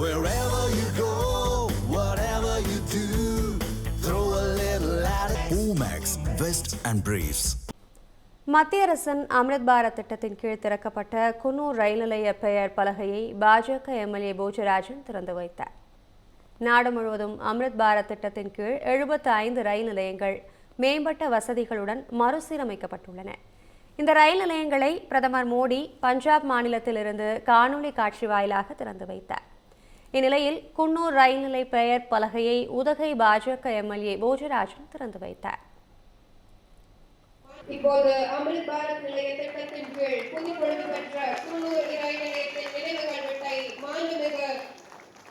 Wherever you go, whatever you do, throw a little at it. Omax, Vest and Briefs. மத்திய அரசின் அம்ரித் பாரத் திட்டத்தின் கீழ் திறக்கப்பட்ட குன்னூர் ரயில் நிலைய பெயர் பலகையை பாஜக எம்எல்ஏ போஜராஜன் திறந்து வைத்தார். நாடு முழுவதும் அம்ரித் பாரத் திட்டத்தின் கீழ் 75 ரயில் நிலையங்கள் மேம்பட்ட வசதிகளுடன் மறுசீரமைக்கப்பட்டுள்ளன. இந்த ரயில் நிலையங்களை பிரதமர் மோடி பஞ்சாப் மாநிலத்திலிருந்து காணொலி காட்சி வாயிலாக திறந்து வைத்தார். இந்நிலையில் குன்னூர் ரயில் நிலை பெயர் பலகையை உதகை பாஜக எம்எல்ஏ போஜராஜன் திறந்து வைத்தார். இப்போது அம்ரித் பாரத் நிலைய திட்டத்தின் கீழ் புதுப்பொழிவு பெற்ற குன்னூர் ரயில் நிலையத்தின் நினைவு கல்வெட்டை மாண்புமிகு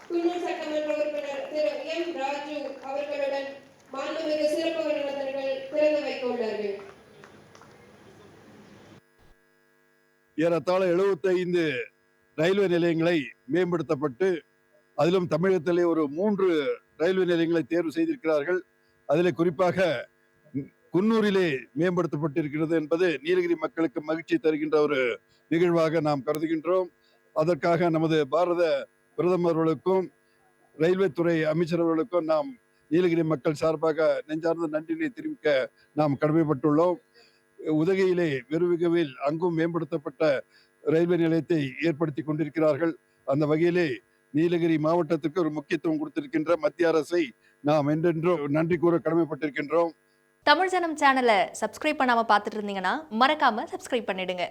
குன்னூர் சட்டமன்ற உறுப்பினர் திரு எம் ராஜு அவர்களுடன் மாண்புமிகு சிறப்பு விருந்தினர்கள் திறந்து வைக்க உள்ளார்கள். ஏறத்தாழ 75 ரயில்வே நிலையங்களை மேம்படுத்தப்பட்டு அதிலும் தமிழகத்திலே ஒரு 3 ரயில்வே நிலையங்களை தேர்வு செய்திருக்கிறார்கள். அதில் குறிப்பாக குன்னூரிலே மேம்படுத்தப்பட்டிருக்கிறது என்பது நீலகிரி மக்களுக்கு மகிழ்ச்சி தருகின்ற ஒரு நிகழ்வாக நாம் கருதுகின்றோம். அதற்காக நமது பாரத பிரதமர்களுக்கும் ரயில்வே துறை அமைச்சர்களுக்கும் நாம் நீலகிரி மக்கள் சார்பாக நெஞ்சார்ந்த நன்றியை தெரிவிக்க நாம் கடமைப்பட்டுள்ளோம். உதகையிலே வெறுவிகவில் அங்கும் மேம்படுத்தப்பட்ட ரயில்வே நிலையத்தை ஏற்படுத்தி கொண்டிருக்கிறார்கள். அந்த வகையிலே நீலகிரி மாவட்டத்திற்கு ஒரு முக்கியத்துவம் கொடுத்திருக்கின்ற மத்திய அரசை நாம் என்றென்றும் நன்றி கூற கடமைப்பட்டிருக்கின்றோம். தமிழ் ஜனம் சேனலை சப்ஸ்கிரைப் பண்ணாம பார்த்துட்டு இருந்தீங்கன்னா மறக்காம சப்ஸ்கிரைப் பண்ணிடுங்க.